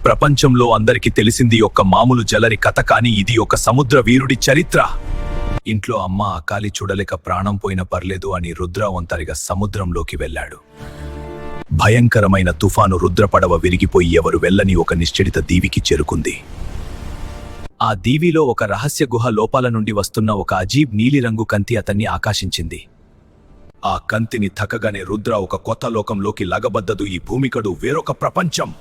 ప్రపంచంలో అందరికీ తెలిసింది ఒక మామూలు జలరి కథ, కాని ఇది ఒక సముద్ర వీరుడి చరిత్ర. ఇంట్లో అమ్మ అకాలి చూడలేక ప్రాణం పోయినా పర్లేదు అని రుద్ర ఒంటరిగా సముద్రంలోకి వెళ్ళాడు. భయంకరమైన తుఫాను రుద్ర పడవ విరిగిపోయి ఎవరు వెళ్ళని ఒక నిశ్చడిత దీవికి చేరుకుంది. ఆ దీవిలో ఒక రహస్య గుహ లోపాల నుండి వస్తున్న ఒక అజీబ్ నీలిరంగు కంతి అతన్ని ఆకర్షించింది. ఆ కంతిని తక్కగానే రుద్ర ఒక కొత్త లోకంలోకి లగబద్దదు. ఈ భూమికడు వేరొక ప్రపంచం.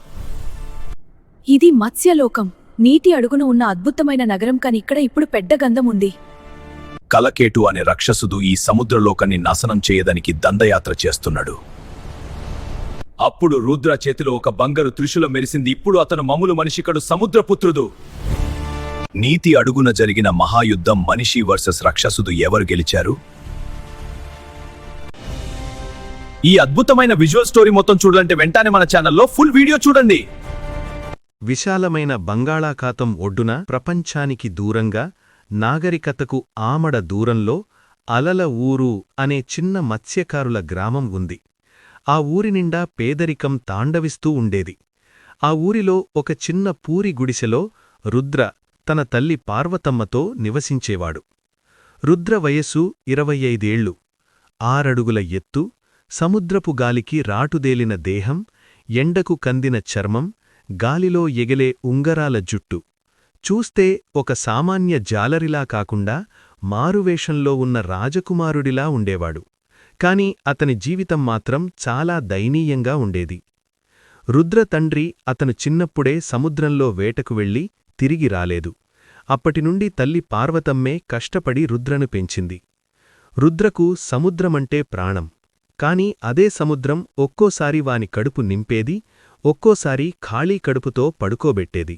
ఇది మత్స్యలోకం. నీటి అడుగున ఉన్న అద్భుతమైన నగరం, కాని ఇక్కడ ఇప్పుడు పెద్ద గంధం ఉంది. కలకేటు అనే రాక్షసుడు ఈ సముద్రలోకాన్ని నాశనం చేయడానికి దండయాత్ర చేస్తున్నాడు. అప్పుడు రుద్ర చేతిలో ఒక బంగారు త్రిశూలం మెరిసింది. ఇప్పుడు అతను మామూలు మనిషికడు సముద్రపుత్రుడు. నీతి అడుగున జరిగిన మహాయుద్ధం మనిషి వర్సెస్ రాక్షసుడు. ఎవరు గెలిచారు? ఈ అద్భుతమైన విజువల్ స్టోరీ మొత్తం చూడాలంటే వెంటనే మన ఛానల్లో ఫుల్ వీడియో చూడండి. విశాలమైన బంగాళాఖాతం ఒడ్డున ప్రపంచానికి దూరంగా నాగరికతకు ఆమడ దూరంలో అలల ఊరు అనే చిన్న మత్స్యకారుల గ్రామం ఉంది. ఆ ఊరి నిండా పేదరికం తాండవిస్తూ ఉండేది. ఆ ఊరిలో ఒక చిన్న పూరి గుడిసెలో రుద్ర తన తల్లి పార్వతమ్మతో నివసించేవాడు. రుద్ర వయస్సు 25 ఏళ్లు. 6 అడుగుల ఎత్తు, సముద్రపు గాలికి రాటుదేలిన దేహం, ఎండకు కందిన చర్మం, గాలిలో ఎగిలే ఉంగరాల జుట్టు. చూస్తే ఒక సామాన్య జాలరిలా కాకుండా మారువేషంలో ఉన్న రాజకుమారుడిలా ఉండేవాడు. కాని అతని జీవితం మాత్రం చాలా దయనీయంగా ఉండేది. రుద్ర తండ్రి అతను చిన్నప్పుడే సముద్రంలో వేటకు వెళ్లి తిరిగి రాలేదు. అప్పటినుండి తల్లి పార్వతమ్మే కష్టపడి రుద్రను పెంచింది. రుద్రకు సముద్రమంటే ప్రాణం. కాని అదే సముద్రం ఒక్కోసారి వాని కడుపు నింపేది, ఒక్కోసారి ఖాళీ కడుపుతో పడుకోబెట్టేది.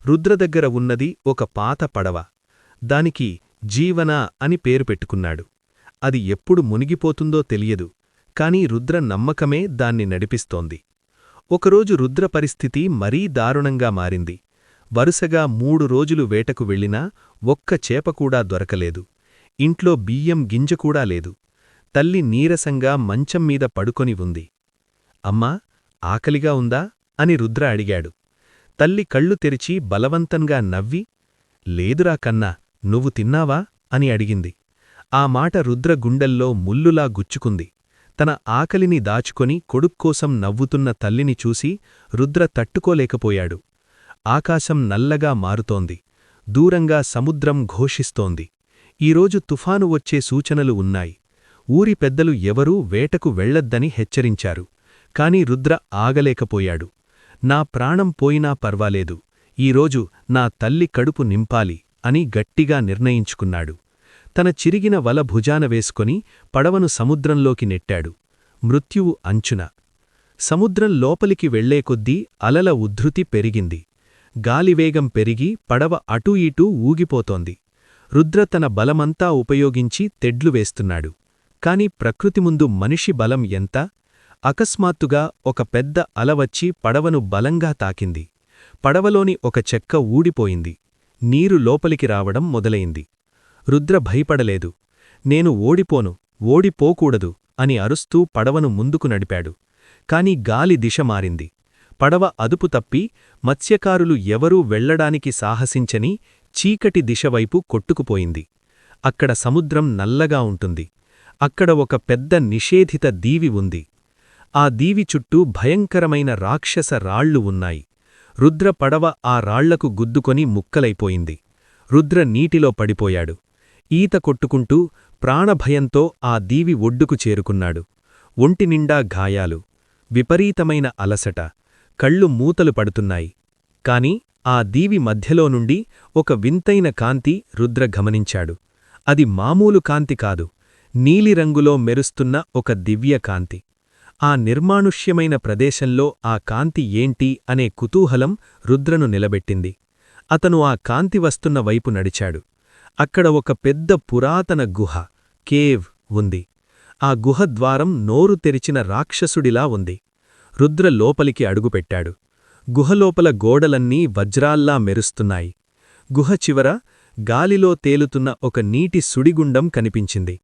రుద్ర దగ్గర ఉన్నది ఒక పాత పడవ. దానికి జీవన అని పేరు పెట్టుకున్నాడు. అది ఎప్పుడు మునిగిపోతుందో తెలియదు, కాని రుద్ర నమ్మకమే దాన్ని నడిపిస్తోంది. ఒకరోజు రుద్ర పరిస్థితి మరీ దారుణంగా మారింది. వరుసగా 3 రోజులు వేటకు వెళ్ళినా ఒక్క చేపకూడా దొరకలేదు. ఇంట్లో బియ్యం గింజకూడా లేదు. తల్లి నీరసంగా మంచం మీద పడుకొని ఉంది. అమ్మా, ఆకలిగా ఉందా అని రుద్ర అడిగాడు. తల్లి కళ్ళు తెరిచి బలవంతంగా నవ్వి, లేదురా కన్నా, నువ్వు తిన్నావా అని అడిగింది. ఆ మాట రుద్ర గుండెల్లో ముల్లులా గుచ్చుకుంది. తన ఆకలిని దాచుకొని కొడుక్కోసం నవ్వుతున్న తల్లిని చూసి రుద్ర తట్టుకోలేకపోయాడు. ఆకాశం నల్లగా మారుతోంది. దూరంగా సముద్రం ఘోషిస్తోంది. ఈరోజు తుఫాను వచ్చే సూచనలు ఉన్నాయి. ఊరి పెద్దలు ఎవరూ వేటకు వెళ్లొద్దని హెచ్చరించారు. కాని రుద్ర ఆగలేకపోయాడు. నా ప్రాణం పోయినా పర్వాలేదు, ఈరోజు నా తల్లి కడుపు నింపాలి అని గట్టిగా నిర్ణయించుకున్నాడు. తన చిరిగిన వల భుజాన వేసుకొని పడవను సముద్రంలోకి నెట్టాడు. మృత్యువు అంచున. సముద్రం లోపలికి వెళ్లేకొద్దీ అలల ఉద్ధృతి పెరిగింది. గాలివేగం పెరిగి పడవ అటూ ఇటూ ఊగిపోతోంది. రుద్ర తన బలమంతా ఉపయోగించి తెడ్లు వేస్తున్నాడు. కాని ప్రకృతి ముందు మనిషి బలం ఎంత? అకస్మాత్తుగా ఒక పెద్ద అల వచ్చి పడవను బలంగా తాకింది. పడవలోని ఒక చెక్క ఊడిపోయింది. నీరు లోపలికి రావడం మొదలైంది. రుద్ర భయపడలేదు. నేను ఓడిపోను, ఓడిపోకూడదు అని అరుస్తూ పడవను ముందుకు నడిపాడు. కాని గాలి దిశ మారింది. పడవ అదుపు తప్పి మత్స్యకారులు ఎవరూ వెళ్లడానికి సాహసించని చీకటి దిశవైపు కొట్టుకుపోయింది. అక్కడ సముద్రం నల్లగా ఉంటుంది. అక్కడ ఒక పెద్ద నిషేధిత దీవి ఉంది. ఆ దీవి చుట్టూ భయంకరమైన రాక్షస రాళ్లు ఉన్నాయి. రుద్ర పడవ ఆ రాళ్లకు గుద్దుకొని ముక్కలైపోయింది. రుద్ర నీటిలో పడిపోయాడు. ఈత కొట్టుకుంటూ ప్రాణభయంతో ఆ దీవి ఒడ్డుకు చేరుకున్నాడు. ఒంటినిండా గాయాలు, విపరీతమైన అలసట, కళ్ళు మూతలు పడుతున్నాయి. కాని ఆ దీవి మధ్యలో నుండి ఒక వింతైన కాంతి రుద్ర గమనించాడు. అది మామూలు కాంతి కాదు, నీలిరంగులో మెరుస్తున్న ఒక దివ్యకాంతి. ఆ నిర్మానుష్యమైన ప్రదేశంలో ఆ కాంతి ఏంటి అనే కుతూహలం రుద్రను నిలబెట్టింది. అతను ఆ కాంతి వస్తున్న వైపు నడిచాడు. అక్కడ ఒక పెద్ద పురాతన గుహ, కేవ్ ఉంది. ఆ గుహ ద్వారం నోరు తెరిచిన రాక్షసుడిలా ఉంది. రుద్ర లోపలికి అడుగుపెట్టాడు. గుహలోపల గోడలన్నీ వజ్రాల్లా మెరుస్తున్నాయి. గుహ చివర గాలిలో తేలుతున్న ఒక నీటి సుడిగుండం కనిపించింది.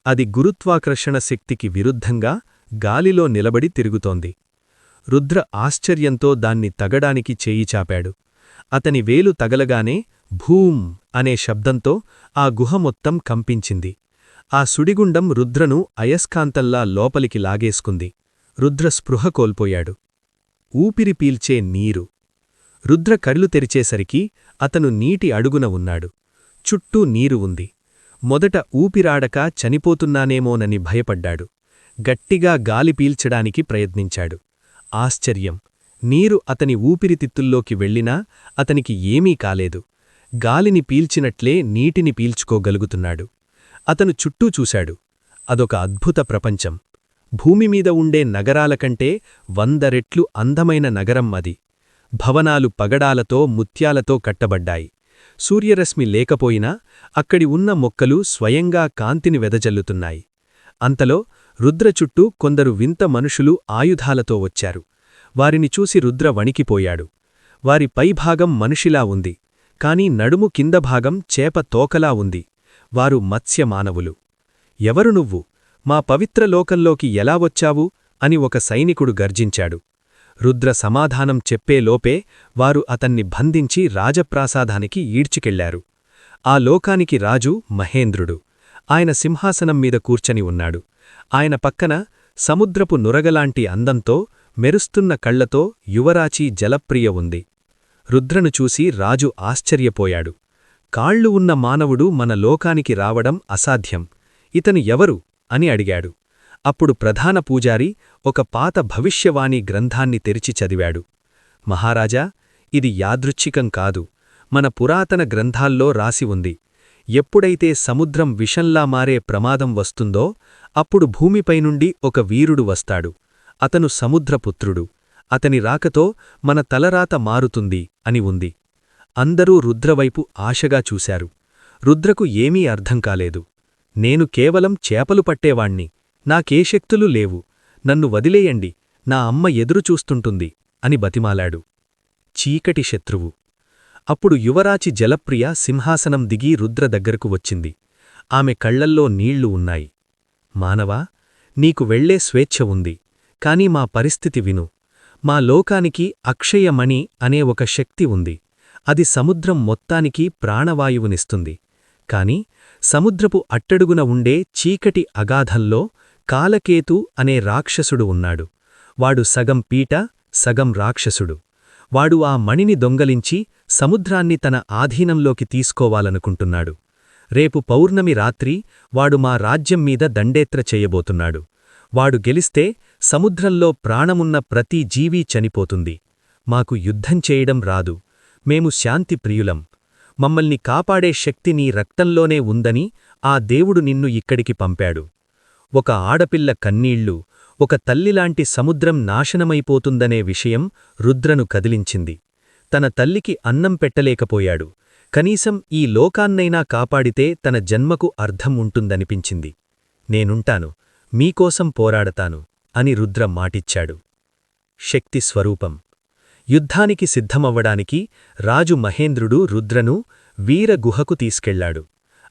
అది గురుత్వాకర్షణ శక్తికి విరుద్ధంగా గాలిలో నిలబడి తిరుగుతోంది. రుద్ర ఆశ్చర్యంతో దాన్ని తగడానికి చేయి చాపాడు. అతని వేలు తగలగానే భూం అనే శబ్దంతో ఆ గుహ మొత్తం కంపించింది. ఆ సుడిగుండం రుద్రను అయస్కాంతంలా లోపలికి లాగేసుకుంది. రుద్ర స్పృహ కోల్పోయాడు. ఊపిరి పీల్చే నీరు. రుద్ర కళ్ళు తెరిచేసరికి అతను నీటి అడుగున ఉన్నాడు. చుట్టూ నీరు ఉంది. మొదట ఊపిరాడక చనిపోతున్నానేమోనని భయపడ్డాడు. గట్టిగా గాలి పీల్చడానికి ప్రయత్నించాడు. ఆశ్చర్యం! నీరు అతని ఊపిరితిత్తుల్లోకి వెళ్ళినా అతనికి ఏమీ కాలేదు. గాలిని పీల్చినట్లే నీటిని పీల్చుకోగలుగుతున్నాడు. అతను చుట్టూ చూశాడు. అదొక అద్భుత ప్రపంచం. భూమిమీద ఉండే నగరాలకంటే 100 రెట్లు అందమైన నగరం అది. భవనాలు పగడాలతో ముత్యాలతో కట్టబడ్డాయి. సూర్యరశ్మి లేకపోయినా అక్కడి ఉన్న మొక్కలు స్వయంగా కాంతిని వెదజల్లుతున్నాయి. అంతలో రుద్ర చుట్టూ కొందరు వింత మనుషులు ఆయుధాలతో వచ్చారు. వారిని చూసి రుద్ర వణికిపోయాడు. వారి పైభాగం మనిషిలా ఉంది, కాని నడుము కింద భాగం చేప తోకలా ఉంది. వారు మత్స్యమానవులు. ఎవరు నువ్వు? మా పవిత్ర లోకంలోకి ఎలా వచ్చావు? అని ఒక సైనికుడు గర్జించాడు. రుద్ర సమాధానం చెప్పేలోపే వారు అతన్ని బంధించి రాజప్రాసాదానికి ఈడ్చికెళ్లారు. ఆ లోకానికి రాజు మహేంద్రుడు. ఆయన సింహాసనం మీద కూర్చని ఉన్నాడు. ఆయన పక్కన సముద్రపు నురగలాంటి అందంతో మెరుస్తున్న కళ్లతో యువరాచి జలప్రియ ఉంది. రుద్రను చూసి రాజు ఆశ్చర్యపోయాడు. కాళ్ళు ఉన్న మానవుడు మన లోకానికి రావడం అసాధ్యం. ఇతను ఎవరు? అని అడిగాడు. అప్పుడు ప్రధాన పూజారి ఒక పాత భవిష్యవాణి గ్రంథాన్ని తెరిచి చదివాడు. మహారాజా, ఇది యాదృచ్ఛికం కాదు. మన పురాతన గ్రంథాల్లో రాసి ఉంది. ఎప్పుడైతే సముద్రం విషంలా మారే ప్రమాదం వస్తుందో అప్పుడు భూమిపైనుండి ఒక వీరుడు వస్తాడు. అతను సముద్రపుత్రుడు. అతని రాకతో మన తలరాత మారుతుంది అని ఉంది. అందరూ రుద్రవైపు ఆశగా చూశారు. రుద్రకు ఏమీ అర్థం కాలేదు. నేను కేవలం చేపలు పట్టేవాణ్ణి. నాకే శక్తులు లేవు. నన్ను వదిలేయండి. నా అమ్మ ఎదురుచూస్తుంటుంది అని బతిమాలాడు. చీకటి శత్రువు. అప్పుడు యువరాచి జలప్రియ సింహాసనం దిగి రుద్ర దగ్గరకు వచ్చింది. ఆమె కళ్లల్లో నీళ్లు ఉన్నాయి. మానవా, నీకు వెళ్లే స్వేచ్ఛ ఉంది. కాని మా పరిస్థితి విను. మా లోకానికి అక్షయమణి అనే ఒక శక్తి ఉంది. అది సముద్రం మొత్తానికి ప్రాణవాయువునిస్తుంది. కాని సముద్రపు అట్టడుగున ఉండే చీకటి అగాధంలో కాలకేతు అనే రాక్షసుడు ఉన్నాడు. వాడు సగం పీట, సగం రాక్షసుడు. వాడు ఆ మణిని దొంగలించి సముద్రాన్ని తన ఆధీనంలోకి తీసుకోవాలనుకుంటున్నాడు. రేపు పౌర్ణమి రాత్రి వాడు మా రాజ్యం మీద దండేత్ర చెయ్యబోతున్నాడు. వాడు గెలిస్తే సముద్రంలో ప్రాణమున్న ప్రతి జీవీ చనిపోతుంది. మాకు యుద్ధం చేయడం రాదు. మేము శాంతి ప్రియులం. మమ్మల్ని కాపాడే శక్తి నీ రక్తంలోనే ఉందని ఆ దేవుడు నిన్ను ఇక్కడికి పంపాడు. ఒక ఆడపిల్ల కన్నీళ్లు, ఒక తల్లిలాంటి సముద్రం నాశనమైపోతుందనే విషయం రుద్రను కదిలించింది. తన తల్లికి అన్నం పెట్టలేకపోయాడు. కనీసం ఈ లోకాన్నైనా కాపాడితే తన జన్మకు అర్థం ఉంటుందనిపించింది. నేనుంటాను, మీకోసం పోరాడతాను అని రుద్ర మాటిచ్చాడు. శక్తి స్వరూపం. యుద్ధానికి సిద్ధమవ్వడానికి రాజు మహేంద్రుడు రుద్రను వీరగుహకు తీసుకెళ్లాడు.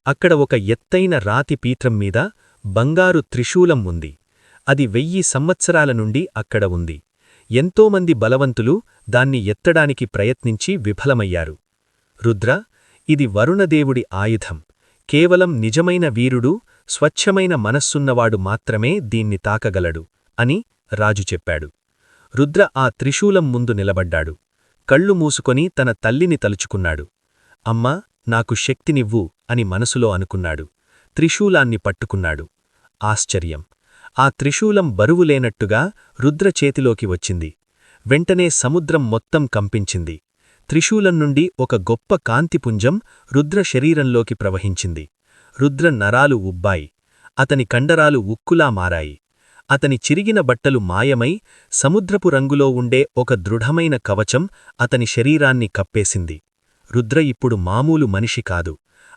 అక్కడ ఒక ఎత్తైన రాతి పీత్రం మీద బంగారు త్రిశూలం ఉంది. అది 1000 సంవత్సరాల నుండి అక్కడ ఉంది. ఎంతోమంది బలవంతులు దాన్ని ఎత్తడానికి ప్రయత్నించి విఫలమయ్యారు. రుద్ర, ఇది వరుణదేవుడి ఆయుధం. కేవలం నిజమైన వీరుడు, స్వచ్ఛమైన మనస్సున్నవాడు మాత్రమే దీన్ని తాకగలడు అని రాజు చెప్పాడు. రుద్ర ఆ త్రిశూలం ముందు నిలబడ్డాడు. కళ్ళు మూసుకొని తన తల్లిని తలుచుకున్నాడు. అమ్మా, నాకు శక్తినివ్వు అని మనసులో అనుకున్నాడు. త్రిశూలాన్ని పట్టుకున్నాడు. ఆశ్చర్యం! ఆ త్రిశూలం బరువులేనట్టుగా రుద్ర చేతిలోకి వచ్చింది. వెంటనే సముద్రం మొత్తం కంపించింది. త్రిశూలం నుండి ఒక గొప్ప కాంతిపుంజం రుద్ర శరీరంలోకి ప్రవహించింది. రుద్ర నరాలు ఉబ్బాయి. అతని కండరాలు ఉక్కులా మారాయి. అతని చిరిగిన బట్టలు మాయమై సముద్రపు రంగులో ఉండే ఒక దృఢమైన కవచం అతని శరీరాన్ని కప్పేసింది. రుద్ర ఇప్పుడు మామూలు మనిషి కాదు.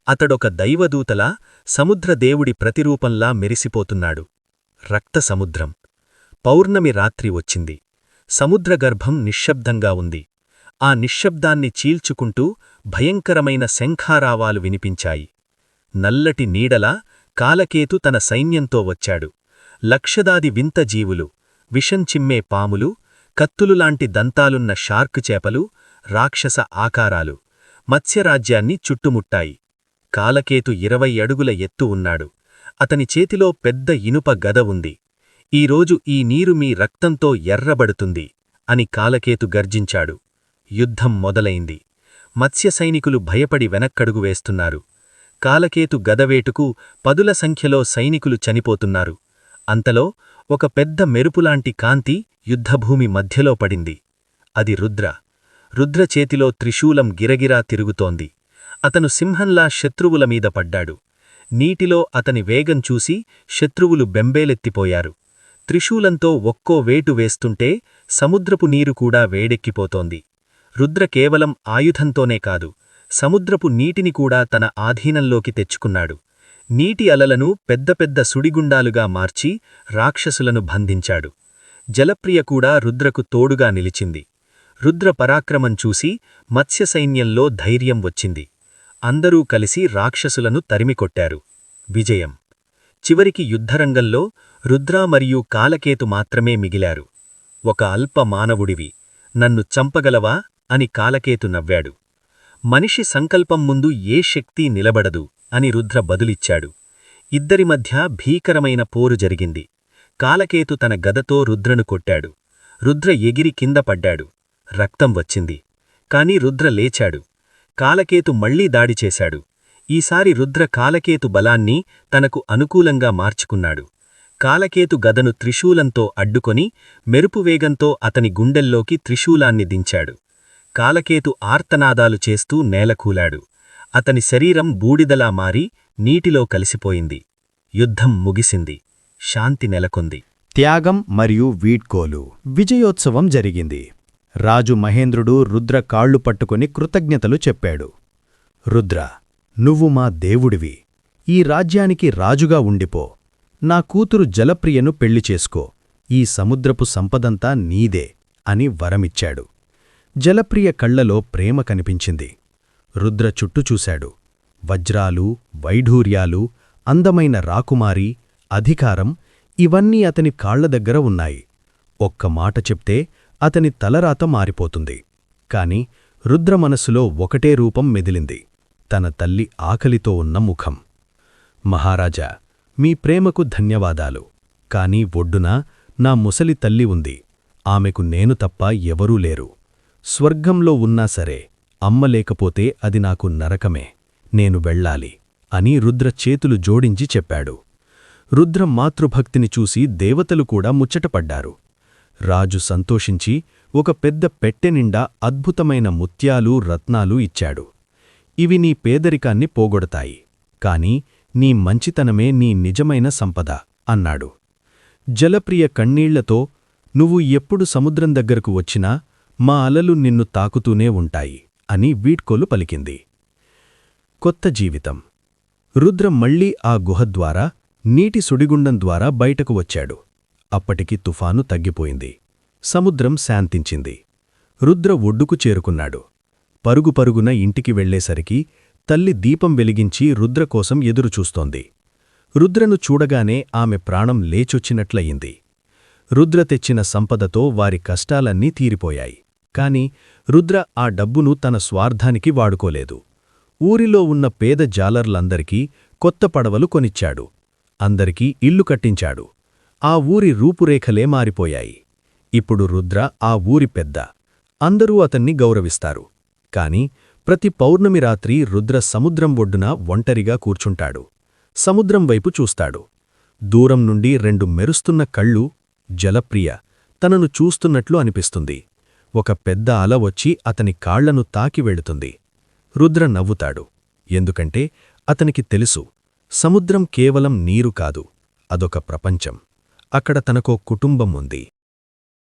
అతడొక దైవదూతలా, సముద్రదేవుడి ప్రతిరూపంలా మెరిసిపోతున్నాడు. రక్త సముద్రం. పౌర్ణమి రాత్రి వచ్చింది. సముద్రగర్భం నిశ్శబ్దంగా ఉంది. ఆ నిశ్శబ్దాన్ని చీల్చుకుంటూ భయంకరమైన శంఖారావాలు వినిపించాయి. నల్లటి నీడలా కాలకేతు తన సైన్యంతో వచ్చాడు. లక్షదాది వింత జీవులు, విషం చిమ్మే పాములు, కత్తులులాంటి దంతాలున్న షార్క్ చేపలు, రాక్షస ఆకారాలు మత్స్యరాజ్యాన్ని చుట్టుముట్టాయి. కాలకేతు 20 అడుగుల ఎత్తు ఉన్నాడు. అతని చేతిలో పెద్ద ఇనుప గద ఉంది. ఈరోజు ఈ నీరు మీ రక్తంతో ఎర్రబడుతుంది అని కాలకేతు గర్జించాడు. యుద్ధం మొదలైంది. మత్స్య సైనికులు భయపడి వెనక్కడుగు వేస్తున్నారు. కాలకేతు గదవేటుకు పదుల సంఖ్యలో సైనికులు చనిపోతున్నారు. అంతలో ఒక పెద్ద మెరుపులాంటి కాంతి యుద్ధభూమి మధ్యలో పడింది. అది రుద్ర. రుద్ర చేతిలో త్రిశూలం గిరగిరా తిరుగుతోంది. అతను సింహంలా శత్రువుల మీద పడ్డాడు. నీటిలో అతని వేగం చూసి శత్రువులు బెంబేలెత్తిపోయారు. త్రిశూలంతో ఒక్కో వేటు వేస్తుంటే సముద్రపు నీరు కూడా వేడెక్కిపోతోంది. రుద్ర కేవలం ఆయుధంతోనే కాదు, సముద్రపు నీటిని కూడా తన ఆధీనంలోకి తెచ్చుకున్నాడు. నీటి అలలను పెద్ద పెద్ద సుడిగుండాలుగా మార్చి రాక్షసులను బంధించాడు. జలప్రియ కూడా రుద్రకు తోడుగా నిలిచింది. రుద్ర పరాక్రమం చూసి మత్స్య సైన్యంలో ధైర్యం వచ్చింది. అందరూ కలిసి రాక్షసులను తరిమికొట్టారు. విజయం. చివరికి యుద్ధరంగంలో రుద్ర మరియు కాలకేతు మాత్రమే మిగిలారు. ఒక అల్ప మానవుడివి, నన్ను చంపగలవా అని కాలకేతు నవ్వాడు. మనిషి సంకల్పం ముందు ఏ శక్తి నిలబడదు అని రుద్ర బదులిచ్చాడు. ఇద్దరి మధ్య భీకరమైన పోరు జరిగింది. కాలకేతు తన గదతో రుద్రను కొట్టాడు. రుద్ర ఎగిరి కింద పడ్డాడు. రక్తం వచ్చింది. కాని రుద్ర లేచాడు. కాలకేతు మళ్లీ దాడి చేశాడు. ఈసారి రుద్ర కాలకేతు బలాన్ని తనకు అనుకూలంగా మార్చుకున్నాడు. కాలకేతు గదను త్రిశూలంతో అడ్డుకొని మెరుపువేగంతో అతని గుండెల్లోకి త్రిశూలాన్ని దించాడు. కాలకేతు ఆర్తనాదాలు చేస్తూ నేలకూలాడు. అతని శరీరం బూడిదలా మారి నీటిలో కలిసిపోయింది. యుద్ధం ముగిసింది. శాంతి నెలకొంది. త్యాగం మరియు వీడ్కోలు. విజయోత్సవం జరిగింది. రాజు మహేంద్రుడు రుద్ర కాళ్లు పట్టుకుని కృతజ్ఞతలు చెప్పాడు. రుద్ర, నువ్వు మా దేవుడివి. ఈ రాజ్యానికి రాజుగా ఉండిపో. నా కూతురు జలప్రియను పెళ్లి చేసుకో. ఈ సముద్రపు సంపదంతా నీదే అని వరమిచ్చాడు. జలప్రియ కళ్లలో ప్రేమ కనిపించింది. రుద్ర చుట్టూ చూశాడు. వజ్రాలు, వైఢూర్యాలు, అందమైన రాకుమారి, అధికారం ఇవన్నీ అతని కాళ్ల దగ్గర ఉన్నాయి. ఒక్క మాట చెప్తే అతని తలరాత మారిపోతుంది. కాని రుద్ర మనసులో ఒకటే రూపం మెదిలింది, తన తల్లి ఆకలితో ఉన్న ముఖం. మహారాజా, మీ ప్రేమకు ధన్యవాదాలు. కాని ఒడ్డున నా ముసలి తల్లి ఉంది. ఆమెకు నేను తప్ప ఎవరూ లేరు. స్వర్గంలో ఉన్నా సరే అమ్మ లేకపోతే అది నాకు నరకమే. నేను వెళ్ళాలి అని రుద్ర చేతులు జోడించి చెప్పాడు. రుద్ర మాతృభక్తిని చూసి దేవతలు కూడా ముచ్చటపడ్డారు. రాజు సంతోషించి ఒక పెద్ద పెట్టెనిండా అద్భుతమైన ముత్యాలు, రత్నాలు ఇచ్చాడు. ఇవి నీ పేదరికాన్ని పోగొడతాయి. కాని నీ మంచితనమే నీ నిజమైన సంపద అన్నాడు. జలప్రియ కన్నీళ్లతో, నువ్వు ఎప్పుడు సముద్రం దగ్గరకు వచ్చినా మా అలలు నిన్ను తాకుతూనే ఉంటాయి అని వీడ్కోలు పలికింది. కొత్త జీవితం. రుద్ర మళ్లీ ఆ గుహద్వారా, నీటి సుడిగుండం ద్వారా బయటకు వచ్చాడు. అప్పటికి తుఫాను తగ్గిపోయింది. సముద్రం శాంతించింది. రుద్ర ఒడ్డుకు చేరుకున్నాడు. పరుగు పరుగున ఇంటికి వెళ్లేసరికి తల్లి దీపం వెలిగించి రుద్ర కోసం ఎదురుచూస్తోంది. రుద్రను చూడగానే ఆమె ప్రాణం లేచొచ్చినట్లయింది. రుద్ర తెచ్చిన సంపదతో వారి కష్టాలన్నీ తీరిపోయాయి. కాని రుద్ర ఆ డబ్బును తన స్వార్థానికి వాడుకోలేదు. ఊరిలో ఉన్న పేద జాలర్లందరికీ కొత్త పడవలు కొనిచ్చాడు. అందరికీ ఇల్లు కట్టించాడు. ఆ ఊరి రూపురేఖలే మారిపోయాయి. ఇప్పుడు రుద్ర ఆ ఊరి పెద్ద. అందరూ అతన్ని గౌరవిస్తారు. కాని ప్రతి పౌర్ణమి రాత్రి రుద్ర సముద్రం ఒడ్డున ఒంటరిగా కూర్చుంటాడు. సముద్రం వైపు చూస్తాడు. దూరం నుండి 2 మెరుస్తున్న కళ్ళు, జలప్రియ, తనను చూస్తున్నట్లు అనిపిస్తుంది. ఒక పెద్ద అల వచ్చి అతని కాళ్లను తాకి వెళుతుంది. రుద్ర నవ్వుతాడు. ఎందుకంటే అతనికి తెలుసు, సముద్రం కేవలం నీరు కాదు, అదొక ప్రపంచం. అక్కడ తనకో కుటుంబం ఉంది.